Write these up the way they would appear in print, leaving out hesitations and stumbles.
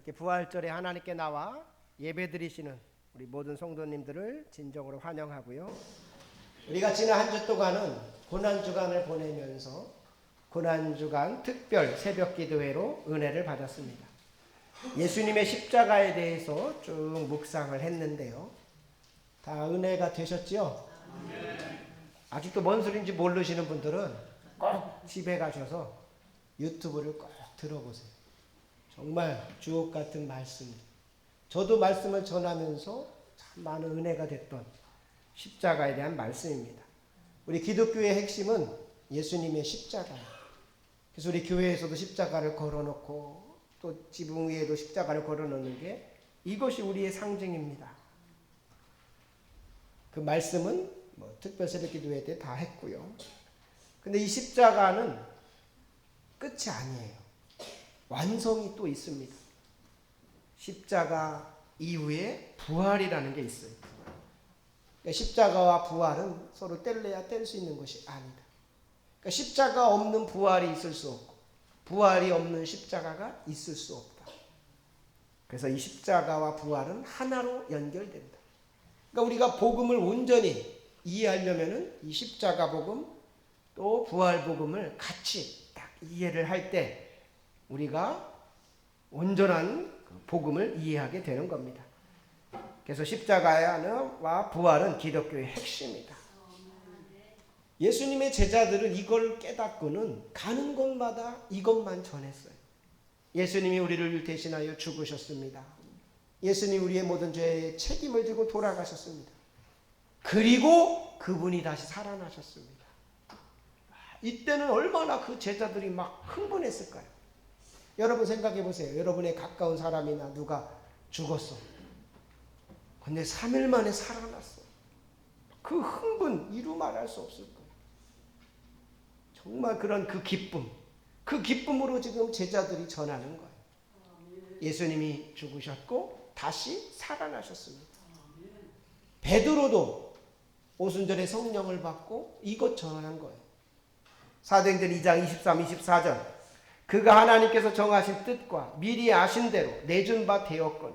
이렇게 부활절에 하나님께 나와 예배드리시는 우리 모든 성도님들을 진정으로 환영하고요. 우리가 지난 한 주 동안은 고난주간을 보내면서 고난주간 특별 새벽기도회로 은혜를 받았습니다. 예수님의 십자가에 대해서 쭉 묵상을 했는데요. 다 은혜가 되셨죠? 아직도 뭔 소리인지 모르시는 분들은 꼭 집에 가셔서 유튜브를 꼭 들어보세요. 정말 주옥 같은 말씀. 저도 말씀을 전하면서 참 많은 은혜가 됐던 십자가에 대한 말씀입니다. 우리 기독교의 핵심은 예수님의 십자가예요. 그래서 우리 교회에서도 십자가를 걸어놓고 또 지붕 위에도 십자가를 걸어놓는 게 이것이 우리의 상징입니다. 그 말씀은 특별 새벽기도회 때 다 했고요. 근데 이 십자가는 끝이 아니에요. 완성이 또 있습니다. 십자가 이후에 부활이라는 게 있어요. 그러니까 십자가와 부활은 서로 뗄래야 뗄 수 있는 것이 아니다. 그러니까 십자가 없는 부활이 있을 수 없고 부활이 없는 십자가가 있을 수 없다. 그래서 이 십자가와 부활은 하나로 연결된다. 그러니까 우리가 복음을 온전히 이해하려면은 이 십자가 복음 또 부활 복음을 같이 딱 이해를 할 때 우리가 온전한 복음을 이해하게 되는 겁니다. 그래서 십자가와 부활은 기독교의 핵심이다. 예수님의 제자들은 이걸 깨닫고는 가는 곳마다 이것만 전했어요. 예수님이 우리를 대신하여 죽으셨습니다. 예수님이 우리의 모든 죄의 책임을 지고 돌아가셨습니다. 그리고 그분이 다시 살아나셨습니다. 이때는 얼마나 그 제자들이 막 흥분했을까요? 여러분 생각해 보세요. 여러분의 가까운 사람이나 누가 죽었어. 근데 3일 만에 살아났어. 그 흥분 이루 말할 수 없을 거예요. 정말 그런 그 기쁨. 그 기쁨으로 지금 제자들이 전하는 거예요. 예수님이 죽으셨고 다시 살아나셨습니다. 베드로도 오순절에 성령을 받고 이것 전한 거예요. 사도행전 2장 23, 24절 그가 하나님께서 정하신 뜻과 미리 아신 대로 내준 바 되었거늘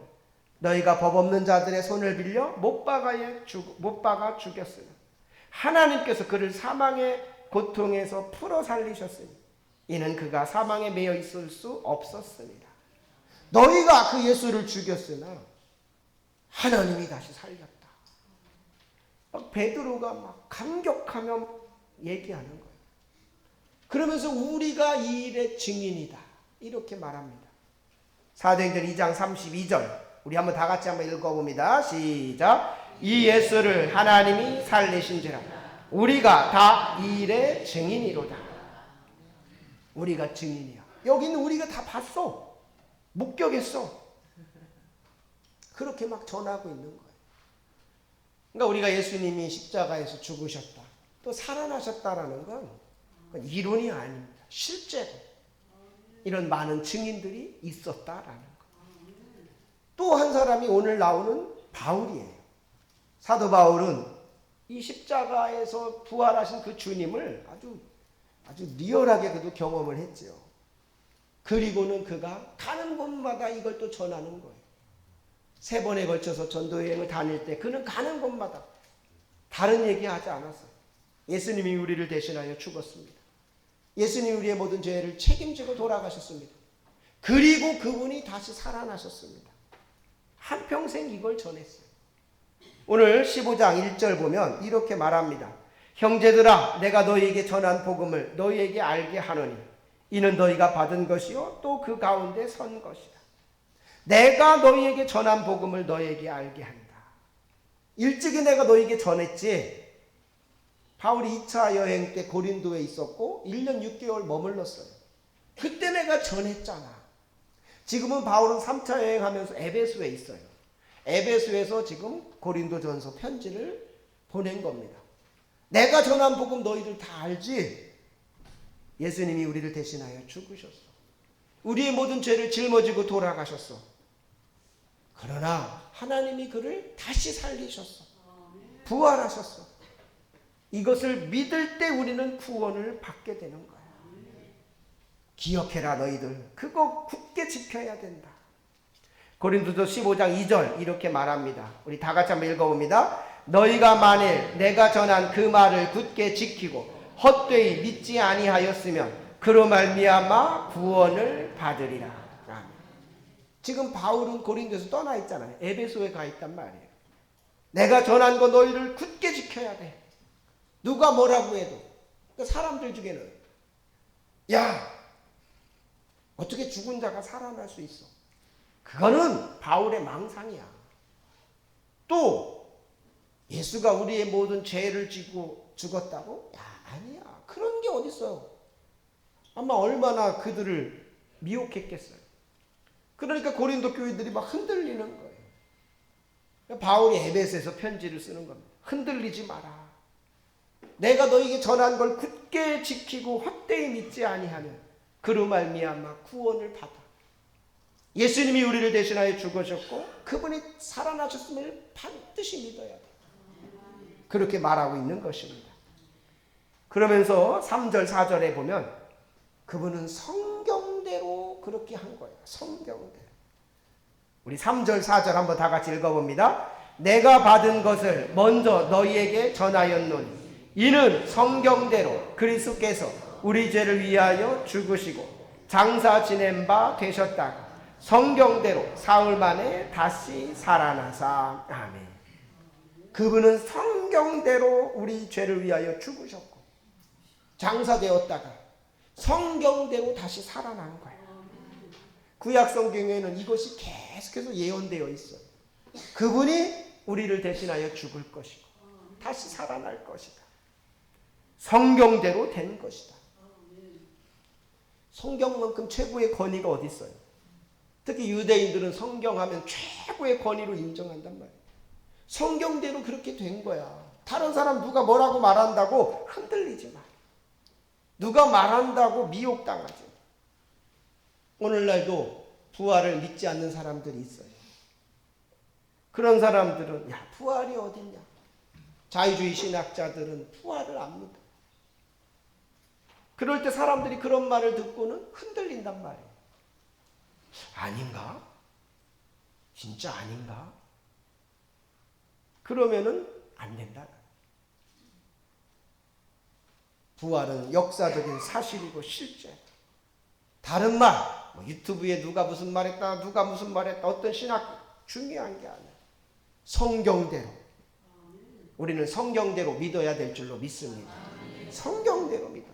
너희가 법 없는 자들의 손을 빌려 못 박아 죽였으나 하나님께서 그를 사망의 고통에서 풀어 살리셨으니 이는 그가 사망에 매여 있을 수 없었습니다. 너희가 그 예수를 죽였으나 하나님이 다시 살렸다. 막 베드로가 막 감격하며 얘기하는 거예요. 그러면서 우리가 이 일의 증인이다. 이렇게 말합니다. 사도행전 2장 32절 우리 한번 다 같이 한번 읽어봅니다. 시작. 이 예수를 하나님이 살리신지라 우리가 다 이 일의 증인이로다. 우리가 증인이야. 여기는 우리가 다 봤어. 목격했어. 그렇게 막 전하고 있는 거예요. 그러니까 우리가 예수님이 십자가에서 죽으셨다. 또 살아나셨다라는 건 이론이 아닙니다. 실제로 이런 많은 증인들이 있었다라는 것. 또 한 사람이 오늘 나오는 바울이에요. 사도 바울은 이 십자가에서 부활하신 그 주님을 아주 리얼하게 그도 경험을 했죠. 그리고는 그가 가는 곳마다 이걸 또 전하는 거예요. 3번에 걸쳐서 전도 여행을 다닐 때 그는 가는 곳마다 다른 얘기하지 않았어요. 예수님이 우리를 대신하여 죽었습니다. 예수님이 우리의 모든 죄를 책임지고 돌아가셨습니다. 그리고 그분이 다시 살아나셨습니다. 한평생 이걸 전했어요. 오늘 15장 1절 보면 이렇게 말합니다. 형제들아 내가 너희에게 전한 복음을 너희에게 알게 하노니 이는 너희가 받은 것이요 또 그 가운데 선 것이다. 내가 너희에게 전한 복음을 너희에게 알게 한다. 일찍이 내가 너희에게 전했지. 바울이 2차 여행 때 고린도에 있었고 1년 6개월 머물렀어요. 그때 내가 전했잖아. 지금은 바울은 3차 여행하면서 에베소에 있어요. 에베소에서 지금 고린도전서 편지를 보낸 겁니다. 내가 전한 복음 너희들 다 알지? 예수님이 우리를 대신하여 죽으셨어. 우리의 모든 죄를 짊어지고 돌아가셨어. 그러나 하나님이 그를 다시 살리셨어. 부활하셨어. 이것을 믿을 때 우리는 구원을 받게 되는 거야. 기억해라 너희들. 그거 굳게 지켜야 된다. 고린도서 15장 2절 이렇게 말합니다. 우리 다 같이 한번 읽어봅니다. 너희가 만일 내가 전한 그 말을 굳게 지키고 헛되이 믿지 아니하였으면 그로 말미암아 구원을 받으리라. 아멘. 지금 바울은 고린도에서 떠나 있잖아요. 에베소에 가 있단 말이에요. 내가 전한 거 너희를 굳게 지켜야 돼. 누가 뭐라고 해도. 그러니까 사람들 중에는 야, 어떻게 죽은 자가 살아날 수 있어? 그거는 바울의 망상이야. 또 예수가 우리의 모든 죄를 지고 죽었다고? 야, 아니야. 그런 게 어딨어요. 아마 얼마나 그들을 미혹했겠어요. 그러니까 고린도 교인들이 막 흔들리는 거예요. 바울이 에베소에서 편지를 쓰는 겁니다. 흔들리지 마라. 내가 너에게 전한 걸 굳게 지키고 헛되이 믿지 아니하면 그로 말미암아 구원을 받아. 예수님이 우리를 대신하여 죽으셨고 그분이 살아나셨음을 반드시 믿어야 돼. 그렇게 말하고 있는 것입니다. 그러면서 3절 4절에 보면 그분은 성경대로 그렇게 한 거예요. 성경대로. 우리 3절 4절 한번 다 같이 읽어봅니다. 내가 받은 것을 먼저 너희에게 전하였노니 이는 성경대로 그리스도께서 우리 죄를 위하여 죽으시고 장사 지낸 바 되셨다가 성경대로 사흘 만에 다시 살아나사. 아멘. 그분은 성경대로 우리 죄를 위하여 죽으셨고 장사되었다가 성경대로 다시 살아난 거예요. 구약 성경에는 이것이 계속해서 예언되어 있어요. 그분이 우리를 대신하여 죽을 것이고 다시 살아날 것이다. 성경대로 된 것이다. 성경만큼 최고의 권위가 어디 있어요? 특히 유대인들은 성경하면 최고의 권위로 인정한단 말이에요. 성경대로 그렇게 된 거야. 다른 사람 누가 뭐라고 말한다고 흔들리지 마. 누가 말한다고 미혹당하지 마. 오늘날도 부활을 믿지 않는 사람들이 있어요. 그런 사람들은 야, 부활이 어딨냐. 자유주의 신학자들은 부활을 안 믿어. 그럴 때 사람들이 그런 말을 듣고는 흔들린단 말이에요. 아닌가? 진짜 아닌가? 그러면은 안 된다. 부활은 역사적인 사실이고 실제. 다른 말, 뭐 유튜브에 누가 무슨 말했다, 누가 무슨 말했다, 어떤 신학 중요한 게 아니에요. 성경대로. 우리는 성경대로 믿어야 될 줄로 믿습니다. 성경대로 믿어요.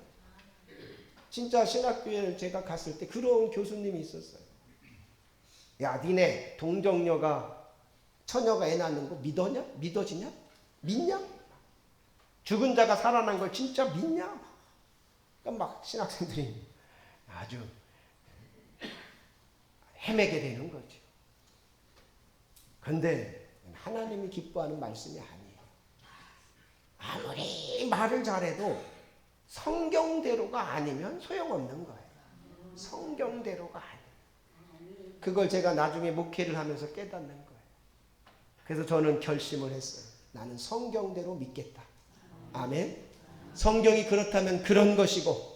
진짜 신학교에 제가 갔을 때 그런 교수님이 있었어요. 야, 니네 동정녀가 처녀가 애 낳는 거 믿어냐? 믿어지냐? 믿냐? 죽은 자가 살아난 걸 진짜 믿냐? 그러니까 막 신학생들이 아주 헤매게 되는 거죠. 그런데 하나님이 기뻐하는 말씀이 아니에요. 아무리 말을 잘해도 성경대로가 아니면 소용없는 거예요. 성경대로가 아니에요. 그걸 제가 나중에 목회를 하면서 깨닫는 거예요. 그래서 저는 결심을 했어요. 나는 성경대로 믿겠다. 아멘. 성경이 그렇다면 그런 것이고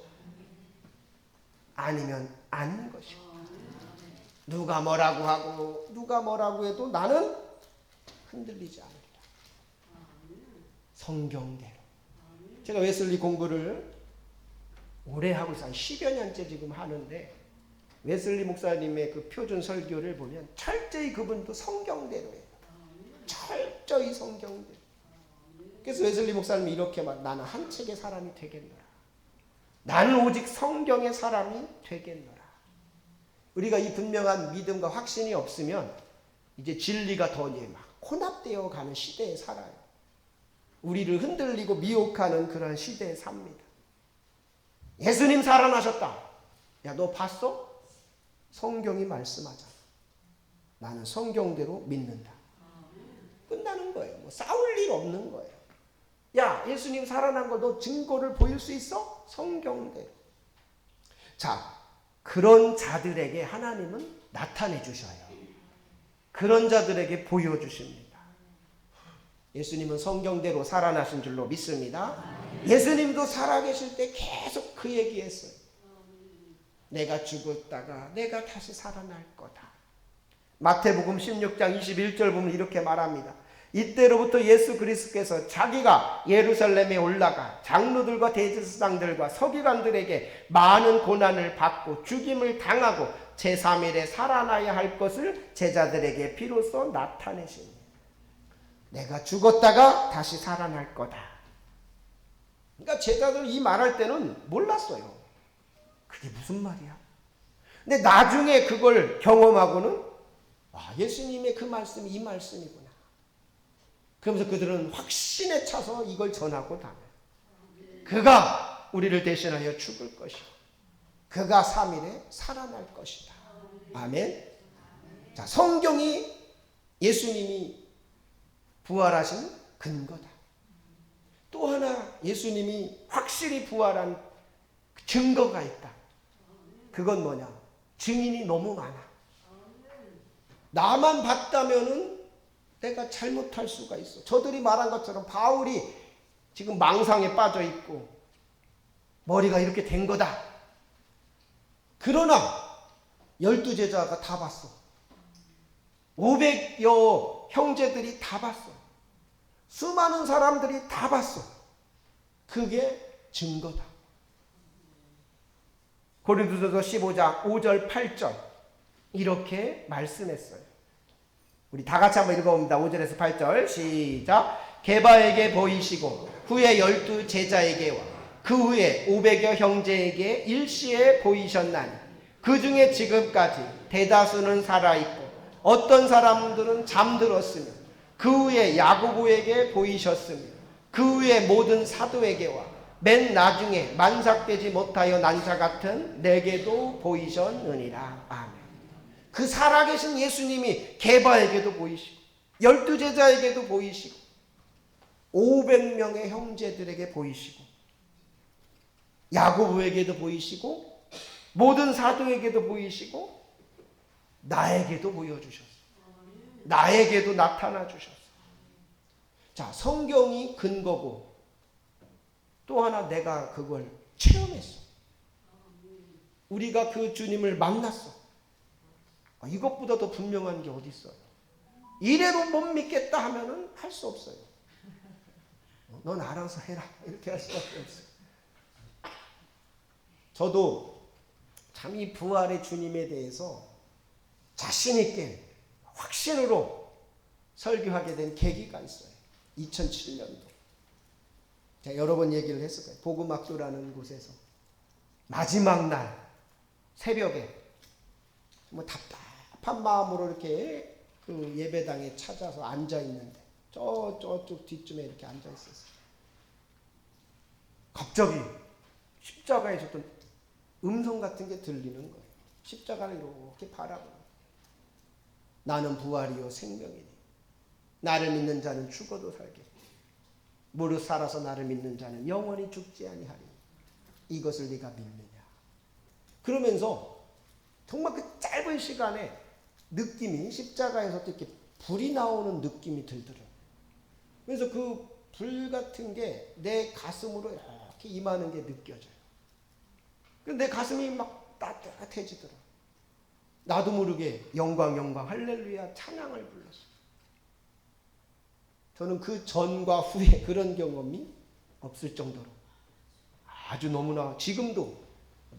아니면 아닌 것이고 누가 뭐라고 하고 누가 뭐라고 해도 나는 흔들리지 않으리라. 성경대로. 제가 웨슬리 공부를 오래 하고 있어요. 10여 년째 지금 하는데 웨슬리 목사님의 그 표준 설교를 보면 철저히 그분도 성경대로예요. 철저히 성경대로. 그래서 웨슬리 목사님이 이렇게 말, 나는 한 책의 사람이 되겠노라. 나는 오직 성경의 사람이 되겠노라. 우리가 이 분명한 믿음과 확신이 없으면 이제 진리가 더 막 혼합되어 가는 시대에 살아요. 우리를 흔들리고 미혹하는 그런 시대에 삽니다. 예수님 살아나셨다. 야, 너 봤어? 성경이 말씀하잖아. 나는 성경대로 믿는다. 끝나는 거예요. 뭐 싸울 일 없는 거예요. 야, 예수님 살아난 거 너 증거를 보일 수 있어? 성경대로. 자, 그런 자들에게 하나님은 나타내 주셔요. 그런 자들에게 보여주십니다. 예수님은 성경대로 살아나신 줄로 믿습니다. 예수님도 살아계실 때 계속 그 얘기했어요. 내가 죽었다가 내가 다시 살아날 거다. 마태복음 16장 21절 보면 이렇게 말합니다. 이때로부터 예수 그리스도께서 자기가 예루살렘에 올라가 장로들과 대제사장들과 서기관들에게 많은 고난을 받고 죽임을 당하고 제3일에 살아나야 할 것을 제자들에게 비로소 나타내시니 내가 죽었다가 다시 살아날 거다. 그러니까 제자들 이 말할 때는 몰랐어요. 그게 무슨 말이야? 근데 나중에 그걸 경험하고는 예수님의 그 말씀이 이 말씀이구나. 그러면서 그들은 확신에 차서 이걸 전하고 다녀요. 그가 우리를 대신하여 죽을 것이고 그가 3일에 살아날 것이다. 아멘. 자, 성경이 예수님이 부활하신 근거다. 또 하나 예수님이 확실히 부활한 증거가 있다. 그건 뭐냐? 증인이 너무 많아. 나만 봤다면은 내가 잘못할 수가 있어. 저들이 말한 것처럼 바울이 지금 망상에 빠져 있고 머리가 이렇게 된 거다. 그러나 12제자가 다 봤어. 500여 형제들이 다 봤어. 수많은 사람들이 다 봤어. 그게 증거다. 고린도전서 15장 5절 8절 이렇게 말씀했어요. 우리 다 같이 한번 읽어봅니다. 5절에서 8절 시작. 게바에게 보이시고 후에 12제자에게와 그 후에 500여 형제에게 일시에 보이셨나니 그 중에 지금까지 대다수는 살아있고 어떤 사람들은 잠들었으며 그 후에 야고보에게 보이셨으며 그 후에 모든 사도에게와 맨 나중에 만삭되지 못하여 난 자 같은 내게도 보이셨느니라. 아멘. 그 살아계신 예수님이 게바에게도 보이시고 12제자에게도 보이시고 500명의 형제들에게 보이시고 야고보에게도 보이시고 모든 사도에게도 보이시고 나에게도 보여주셨어요. 나에게도 나타나 주셨어요. 자, 성경이 근거고 또 하나 내가 그걸 체험했어. 우리가 그 주님을 만났어. 이것보다 더 분명한 게 어디 있어요? 이래도 못 믿겠다 하면은 할 수 없어요. 넌 알아서 해라 이렇게 할 수밖에 없어요. 저도 참 이 부활의 주님에 대해서 자신 있게 확신으로 설교하게 된 계기가 있어요. 2007년도. 제가 여러 번 얘기를 했을 거예요. 복음학교라는 곳에서 마지막 날 새벽에 뭐 답답한 마음으로 이렇게 그 예배당에 찾아서 앉아 있는데 저쪽 뒤쯤에 이렇게 앉아 있었어요. 갑자기 십자가에서 어떤 음성 같은 게 들리는 거예요. 십자가를 이렇게 바라보고 나는 부활이요 생명이니 나를 믿는 자는 죽어도 살게 무릇 살아서 나를 믿는 자는 영원히 죽지 아니하리니 이것을 네가 믿느냐. 그러면서 정말 그 짧은 시간에 느낌이 십자가에서 이렇게 불이 나오는 느낌이 들더라고요. 그래서 그 불 같은 게 내 가슴으로 이렇게 임하는 게 느껴져요. 그래서 내 가슴이 막 따뜻해지더라고요. 나도 모르게 영광 영광 할렐루야 찬양을 불렀어요. 저는 그 전과 후에 그런 경험이 없을 정도로 아주 너무나 지금도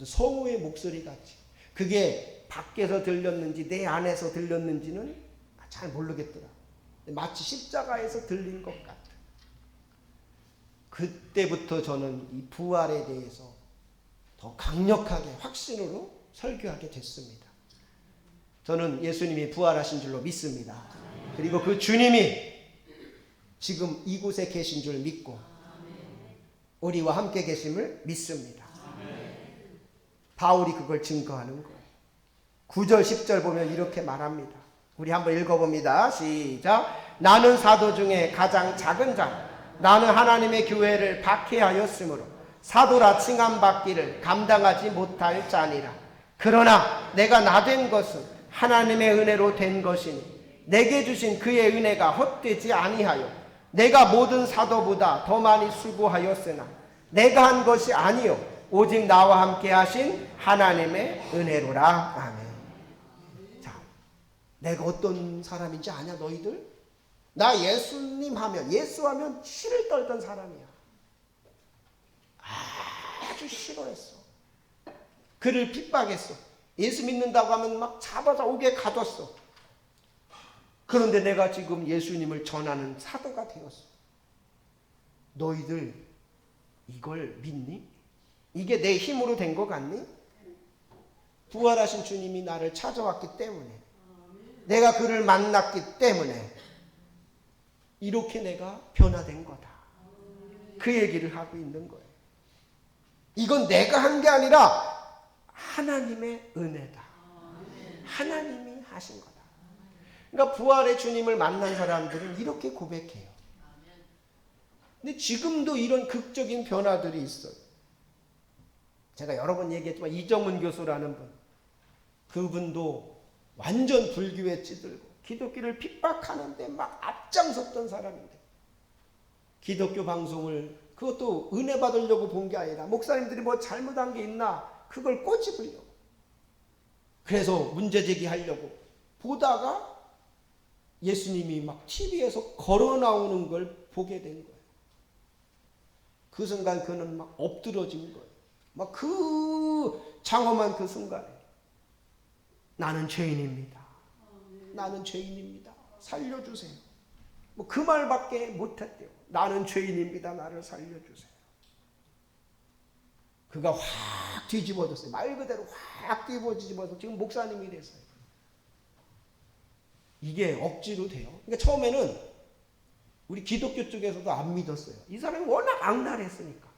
성우의 목소리 같이 그게 밖에서 들렸는지 내 안에서 들렸는지는 잘 모르겠더라. 마치 십자가에서 들린 것 같아. 그때부터 저는 이 부활에 대해서 더 강력하게 확신으로 설교하게 됐습니다. 저는 예수님이 부활하신 줄로 믿습니다. 그리고 그 주님이 지금 이곳에 계신 줄 믿고 우리와 함께 계심을 믿습니다. 바울이 그걸 증거하는 거예요. 9절 10절 보면 이렇게 말합니다. 우리 한번 읽어봅니다. 시작. 나는 사도 중에 가장 작은 자 나는 하나님의 교회를 박해하였으므로 사도라 칭함받기를 감당하지 못할 자니라. 그러나 내가 나된 것은 하나님의 은혜로 된 것이니 내게 주신 그의 은혜가 헛되지 아니하여 내가 모든 사도보다 더 많이 수고하였으나 내가 한 것이 아니요 오직 나와 함께 하신 하나님의 은혜로라. 아멘. 자, 내가 어떤 사람인지 아냐 너희들? 나 예수하면 치를 떨던 사람이야. 아주 싫어했어. 그를 핍박했어. 예수 믿는다고 하면 막 잡아서 옥에 가뒀어. 그런데 내가 지금 예수님을 전하는 사도가 되었어. 너희들 이걸 믿니? 이게 내 힘으로 된 것 같니? 부활하신 주님이 나를 찾아왔기 때문에, 내가 그를 만났기 때문에 이렇게 내가 변화된 거다. 그 얘기를 하고 있는 거예요. 이건 내가 한 게 아니라 하나님의 은혜다. 하나님이 하신 거다. 그러니까 부활의 주님을 만난 사람들은 이렇게 고백해요. 근데 지금도 이런 극적인 변화들이 있어요. 제가 여러 번 얘기했지만 이정문 교수라는 분, 그분도 완전 불교에 찌들고 기독교를 핍박하는데 막 앞장섰던 사람인데, 기독교 방송을 그것도 은혜 받으려고 본 게 아니라 목사님들이 뭐 잘못한 게 있나 그걸 꼬집으려고, 그래서 문제제기하려고 보다가 예수님이 막 TV에서 걸어 나오는 걸 보게 된 거예요. 그 순간 그는 막 엎드러진 거예요. 막 그 장엄한 그 순간에 나는 죄인입니다. 나는 죄인입니다. 살려주세요. 뭐 그 말밖에 못했대요. 나는 죄인입니다. 나를 살려주세요. 그가 확 뒤집어졌어요. 말 그대로 확 뒤집어져서 지금 목사님이 됐어요. 이게 억지로 돼요. 그러니까 처음에는 우리 기독교 쪽에서도 안 믿었어요. 이 사람이 워낙 악랄했으니까.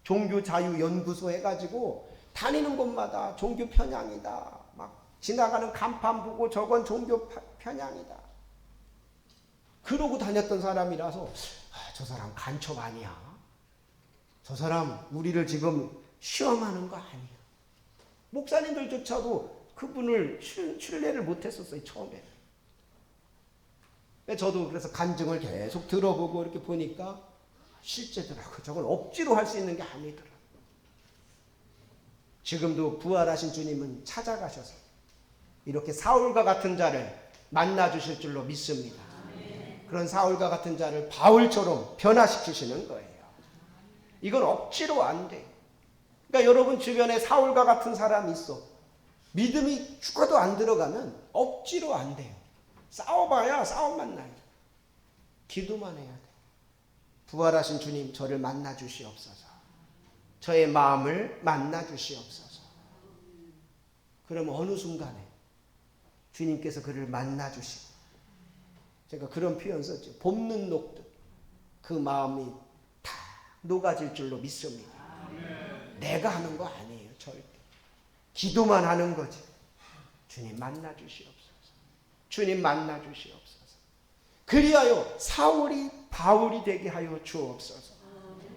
종교 자유 연구소 해가지고 다니는 곳마다 종교 편향이다. 막 지나가는 간판 보고 저건 종교 편향이다. 그러고 다녔던 사람이라서 저 사람 간첩 아니야. 저 사람 우리를 지금 시험하는 거 아니야. 목사님들조차도 그분을 신뢰를 못했었어요. 처음에. 저도 그래서 간증을 계속 들어보고 이렇게 보니까 실제더라고요. 저건 억지로 할 수 있는 게 아니더라고요. 지금도 부활하신 주님은 찾아가셔서 이렇게 사울과 같은 자를 만나주실 줄로 믿습니다. 그런 사울과 같은 자를 바울처럼 변화시키시는 거예요. 이건 억지로 안 돼요. 그러니까 여러분 주변에 사울과 같은 사람이 있어. 믿음이 죽어도 안 들어가면 억지로 안 돼요. 싸워봐야 싸움만 나요. 기도만 해야 돼. 부활하신 주님, 저를 만나 주시옵소서. 저의 마음을 만나 주시옵소서. 그럼 어느 순간에 주님께서 그를 만나 주시고, 제가 그런 표현 썼죠. 봄눈 녹듯 그 마음이 다 녹아질 줄로 믿습니다. 내가 하는 거 아니에요. 절대. 기도만 하는 거지. 주님 만나 주시옵소서. 주님 만나 주시옵소서. 그리하여 사울이 바울이 되게 하여 주옵소서.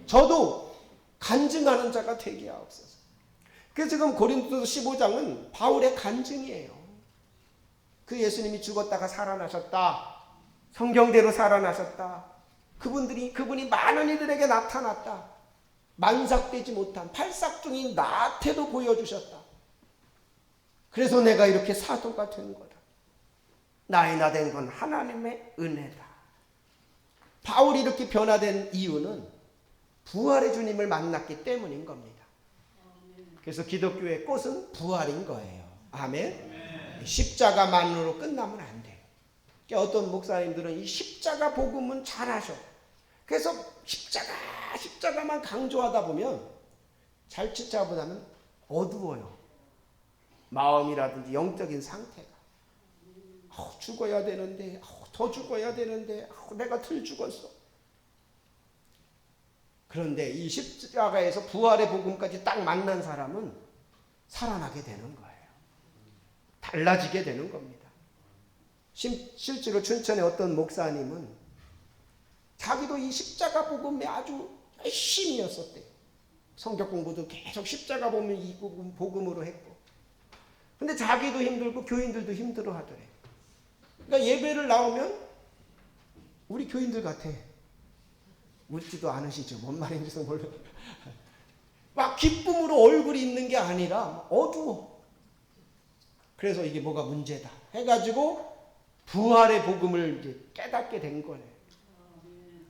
저도 간증하는 자가 되게 하옵소서. 그래서 지금 고린도서 15장은 바울의 간증이에요. 그 예수님이 죽었다가 살아나셨다. 성경대로 살아나셨다. 그분이 많은 이들에게 나타났다. 만삭되지 못한 팔삭중인 나한테도 보여주셨다. 그래서 내가 이렇게 사도가 된 거다. 나의 나 된 건 하나님의 은혜다. 바울이 이렇게 변화된 이유는 부활의 주님을 만났기 때문인 겁니다. 그래서 기독교의 꽃은 부활인 거예요. 아멘. 십자가만으로 끝나면 안 돼요. 그러니까 어떤 목사님들은 이 십자가 복음은 잘하셔. 그래서 십자가만 강조하다 보면 잘치자보다는 어두워요. 마음이라든지 영적인 상태가. 죽어야 되는데, 더 죽어야 되는데, 내가 덜 죽었어. 그런데 이 십자가에서 부활의 복음까지 딱 만난 사람은 살아나게 되는 거예요. 달라지게 되는 겁니다. 실제로 춘천의 어떤 목사님은 자기도 이 십자가 복음에 아주 열심히 였었대요. 성경 공부도 계속 십자가 보면 이 복음으로 했고. 근데 자기도 힘들고 교인들도 힘들어 하더래. 그러니까 예배를 나오면 우리 교인들 같아. 웃지도 않으시죠. 뭔 말인지도 몰라요. 막 기쁨으로 얼굴이 있는 게 아니라 어두워. 그래서 이게 뭐가 문제다 해가지고 부활의 복음을 이제 깨닫게 된 거예요.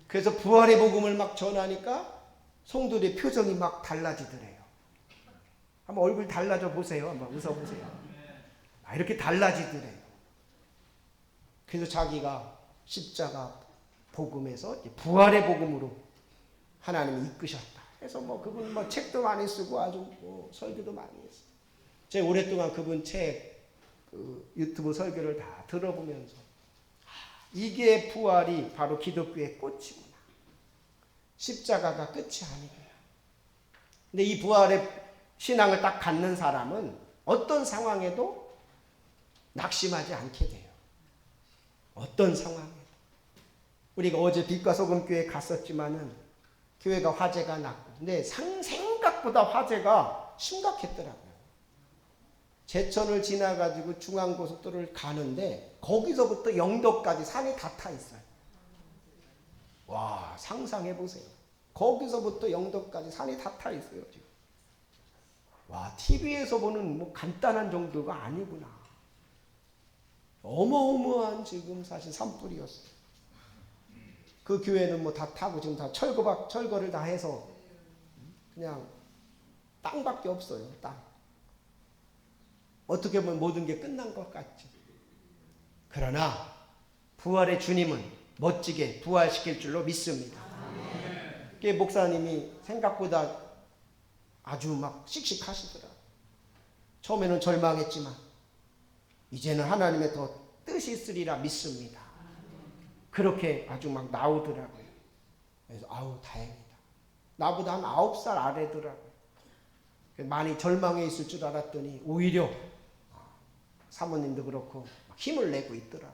그래서 부활의 복음을 막 전하니까 성도들의 표정이 막 달라지더래요. 한번 얼굴 달라져 보세요. 한번 웃어보세요. 이렇게 달라지더래요. 그래서 자기가 십자가 복음에서 부활의 복음으로 하나님이 이끄셨다. 그래서 그분 책도 많이 쓰고 아주 설교도 많이 했어요. 제가 오랫동안 그분 책 유튜브 설교를 다 들어보면서 이게 부활이 바로 기독교의 꽃이구나. 십자가가 끝이 아니구나. 근데 이 부활의 신앙을 딱 갖는 사람은 어떤 상황에도 낙심하지 않게 돼요. 어떤 상황에도. 우리가 어제 빛과 소금 교회 갔었지만은 교회가 화재가 났고, 근데 생각보다 화재가 심각했더라고요. 제천을 지나가지고 중앙고속도로를 가는데 거기서부터 영도까지 산이 다 타 있어요. 와, 상상해 보세요. 거기서부터 영도까지 산이 다 타 있어요, 지금. 와, TV에서 보는 간단한 정도가 아니구나. 어마어마한 지금 사실 산불이었어요. 그 교회는 다 타고 지금 다 철거를 다 해서 그냥 땅밖에 없어요. 땅. 어떻게 보면 모든 게 끝난 것 같죠. 그러나 부활의 주님은 멋지게 부활시킬 줄로 믿습니다. 그 목사님이 생각보다 아주 막 씩씩하시더라고요. 처음에는 절망했지만 이제는 하나님의 더 뜻이 있으리라 믿습니다. 그렇게 아주 막 나오더라고요. 그래서 아우 다행이다. 나보다 한 9살 아래더라고요. 많이 절망해 있을 줄 알았더니 오히려 사모님도 그렇고 힘을 내고 있더라고요.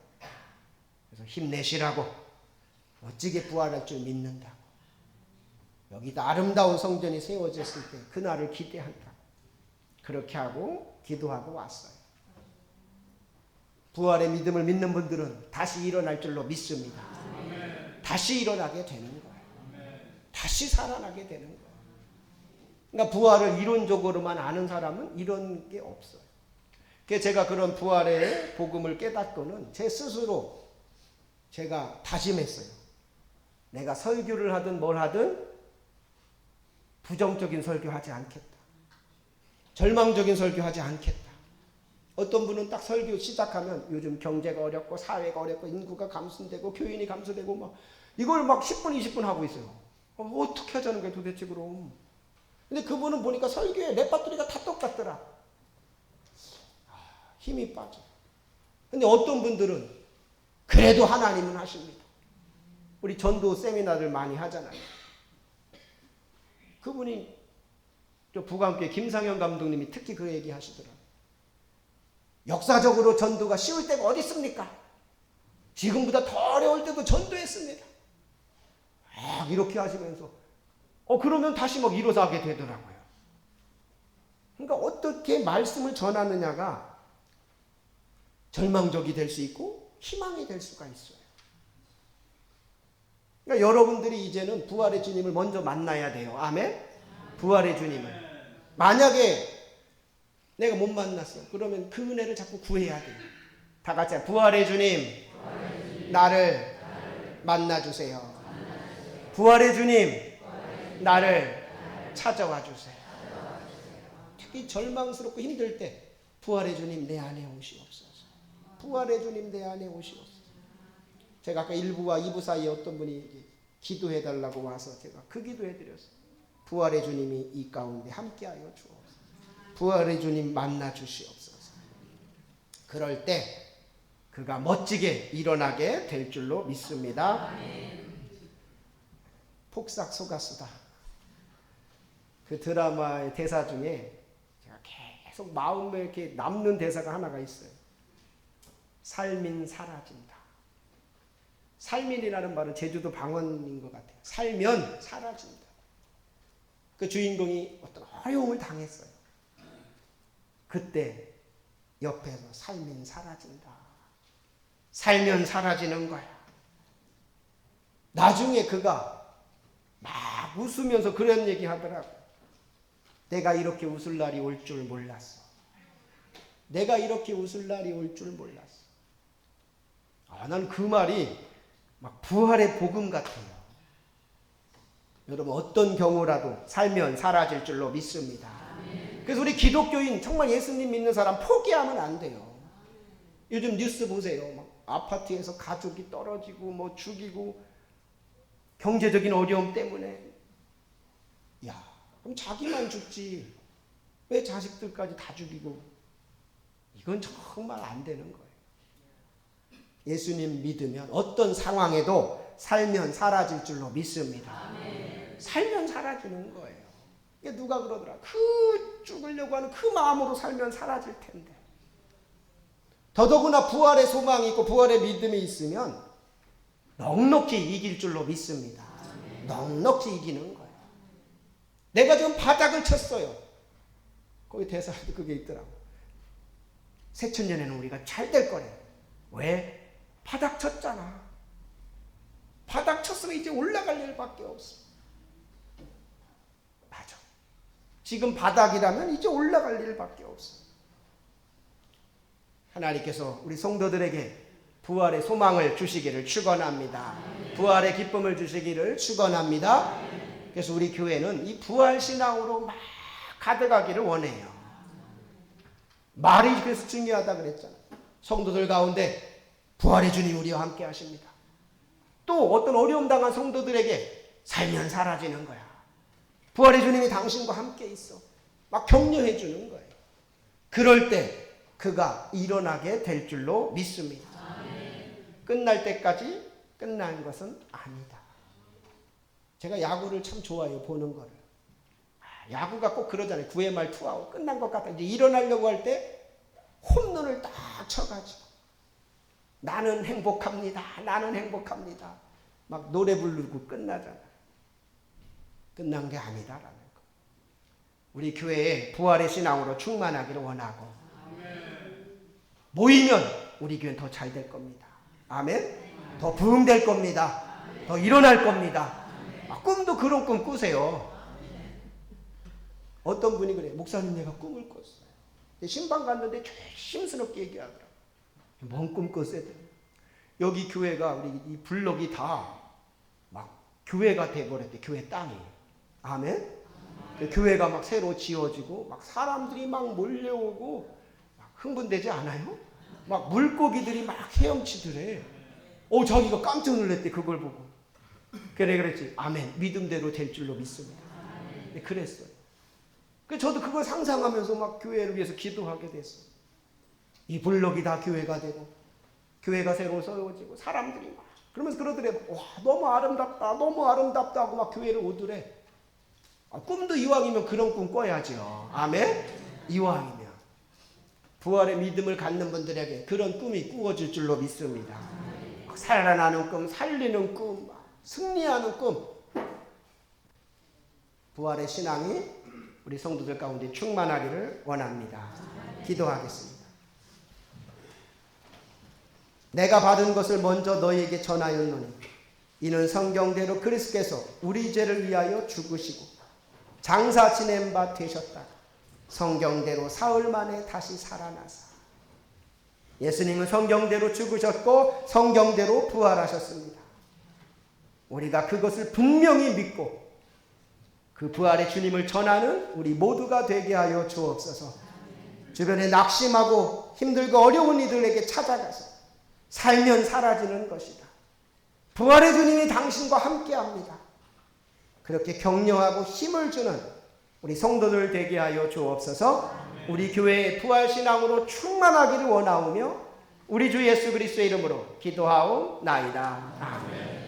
그래서 힘내시라고 멋지게 부활할 줄 믿는다고. 여기다 아름다운 성전이 세워졌을 때 그날을 기대한다고. 그렇게 하고 기도하고 왔어요. 부활의 믿음을 믿는 분들은 다시 일어날 줄로 믿습니다. 다시 일어나게 되는 거예요. 다시 살아나게 되는 거예요. 그러니까 부활을 이론적으로만 아는 사람은 이런 게 없어요. 그래서 제가 그런 부활의 복음을 깨닫고는 제 스스로 제가 다짐했어요. 내가 설교를 하든 뭘 하든 부정적인 설교하지 않겠다. 절망적인 설교하지 않겠다. 어떤 분은 딱 설교 시작하면 요즘 경제가 어렵고 사회가 어렵고 인구가 감소되고 교인이 감소되고 이걸 10분 20분 하고 있어요. 어떻게 하자는 거예요 도대체 그럼. 근데 그분은 보니까 설교의 레파토리가 다 똑같더라. 힘이 빠져. 근데 어떤 분들은 그래도 하나님은 하십니다. 우리 전도 세미나를 많이 하잖아요. 그분이 부관교회 김상현 감독님이 특히 그 얘기 하시더라고요. 역사적으로 전도가 쉬울 때가 어디 있습니까? 지금보다 더 어려울 때도 전도했습니다. 이렇게 하시면서 그러면 다시 일어서게 되더라고요. 그러니까 어떻게 말씀을 전하느냐가 절망적이 될 수 있고 희망이 될 수가 있어요. 그러니까 여러분들이 이제는 부활의 주님을 먼저 만나야 돼요. 아멘? 부활의 주님을. 만약에 내가 못 만났어. 그러면 그 은혜를 자꾸 구해야 돼요. 다 같이 부활의 주님, 나를 만나주세요. 부활의 주님, 나를 찾아와 주세요. 특히 절망스럽고 힘들 때 부활의 주님 내 안에 오시옵소서. 부활의 주님 내 안에 오시옵소서. 제가 아까 1부와 2부 사이에 어떤 분이 기도해달라고 와서 제가 그 기도해드렸어요. 부활의 주님이 이 가운데 함께하여 주옵소서. 부활의 주님 만나 주시옵소서. 그럴 때 그가 멋지게 일어나게 될 줄로 믿습니다. 폭삭 속았수다. 그 드라마의 대사 중에 제가 계속 마음에 이렇게 남는 대사가 하나가 있어요. 살민 사라진다. 살민이라는 말은 제주도 방언인 것 같아요. 살면 사라진다. 그 주인공이 어떤 어려움을 당했어요. 그때 옆에서 살면 사라진다. 살면 사라지는 거야. 나중에 그가 막 웃으면서 그런 얘기 하더라고. 내가 이렇게 웃을 날이 올 줄 몰랐어. 내가 이렇게 웃을 날이 올 줄 몰랐어. 나는 그 말이 막 부활의 복음 같아요. 여러분 어떤 경우라도 살면 사라질 줄로 믿습니다. 그래서 우리 기독교인 정말 예수님 믿는 사람 포기하면 안 돼요. 요즘 뉴스 보세요. 막 아파트에서 가족이 떨어지고 뭐 죽이고 경제적인 어려움 때문에. 야, 그럼 자기만 죽지 왜 자식들까지 다 죽이고. 이건 정말 안 되는 거예요. 예수님 믿으면 어떤 상황에도 살면 사라질 줄로 믿습니다. 살면 사라지는 거예요. 누가 그러더라. 그 죽으려고 하는 그 마음으로 살면 사라질 텐데. 더더구나 부활의 소망이 있고 부활의 믿음이 있으면 넉넉히 이길 줄로 믿습니다. 넉넉히 이기는 거예요. 내가 지금 바닥을 쳤어요. 거기 대사도 그게 있더라고. 새천년에는 우리가 잘 될 거래. 왜? 바닥 쳤잖아. 바닥 쳤으면 이제 올라갈 일밖에 없어. 맞아. 지금 바닥이라면 이제 올라갈 일밖에 없어. 하나님께서 우리 성도들에게 부활의 소망을 주시기를 축원합니다. 부활의 기쁨을 주시기를 축원합니다. 그래서 우리 교회는 이 부활 신앙으로 막 가득하기를 원해요. 말이 그래서 중요하다 그랬잖아. 성도들 가운데 부활의 주님 우리와 함께 하십니다. 또 어떤 어려움 당한 성도들에게 살면 사라지는 거야. 부활의 주님이 당신과 함께 있어. 막 격려해 주는 거예요. 그럴 때 그가 일어나게 될 줄로 믿습니다. 끝날 때까지 끝난 것은 아니다. 제가 야구를 참 좋아해요. 보는 거를. 야구가 꼭 그러잖아요. 9회 말 투아웃 끝난 것 같다. 이제 일어나려고 할 때 홈런을 딱 쳐가지고 나는 행복합니다. 나는 행복합니다. 막 노래 부르고 끝나잖아. 끝난 게 아니다라는 거. 우리 교회에 부활의 신앙으로 충만하기를 원하고 모이면 우리 교회는 더 잘 될 겁니다. 아멘. 더 부흥될 겁니다. 더 일어날 겁니다. 꿈도 그런 꿈 꾸세요. 어떤 분이 그래. 목사님 내가 꿈을 꿨어요. 신방 갔는데 조심스럽게 얘기하더라고. 뭔 꿈 꿨어요? 여기 교회가 우리 이 블럭이 다 막 교회가 돼버렸대. 교회 땅이. 아멘. 교회가 막 새로 지어지고 막 사람들이 막 몰려오고 막 흥분되지 않아요? 막 물고기들이 막 헤엄치더래. 자기가 깜짝 놀랐대. 그걸 보고. 그래 그랬지. 아멘. 믿음대로 될 줄로 믿습니다. 네, 그랬어요. 저도 그걸 상상하면서 막 교회를 위해서 기도하게 됐어요. 이 블럭이 다 교회가 되고 교회가 새로 세워지고 사람들이 막 그러면서 그러더래. 와 너무 아름답다. 너무 아름답다 하고 막 교회를 오더래. 꿈도 이왕이면 그런 꿈 꿔야죠. 아멘. 이왕이면 부활의 믿음을 갖는 분들에게 그런 꿈이 꾸어질 줄로 믿습니다. 살아나는 꿈, 살리는 꿈, 승리하는 꿈. 부활의 신앙이 우리 성도들 가운데 충만하기를 원합니다. 기도하겠습니다. 내가 받은 것을 먼저 너희에게 전하였노니 이는 성경대로 그리스도께서 우리 죄를 위하여 죽으시고 장사 지낸 바 되셨다가 성경대로 사흘 만에 다시 살아나사. 예수님은 성경대로 죽으셨고 성경대로 부활하셨습니다. 우리가 그것을 분명히 믿고 그 부활의 주님을 전하는 우리 모두가 되게 하여 주옵소서. 주변에 낙심하고 힘들고 어려운 이들에게 찾아가서 살면 사라지는 것이다. 부활의 주님이 당신과 함께합니다. 그렇게 격려하고 힘을 주는 우리 성도들 되게 하여 주옵소서. 우리 교회의 부활신앙으로 충만하기를 원하오며 우리 주 예수 그리스도의 이름으로 기도하옵나이다. 아멘.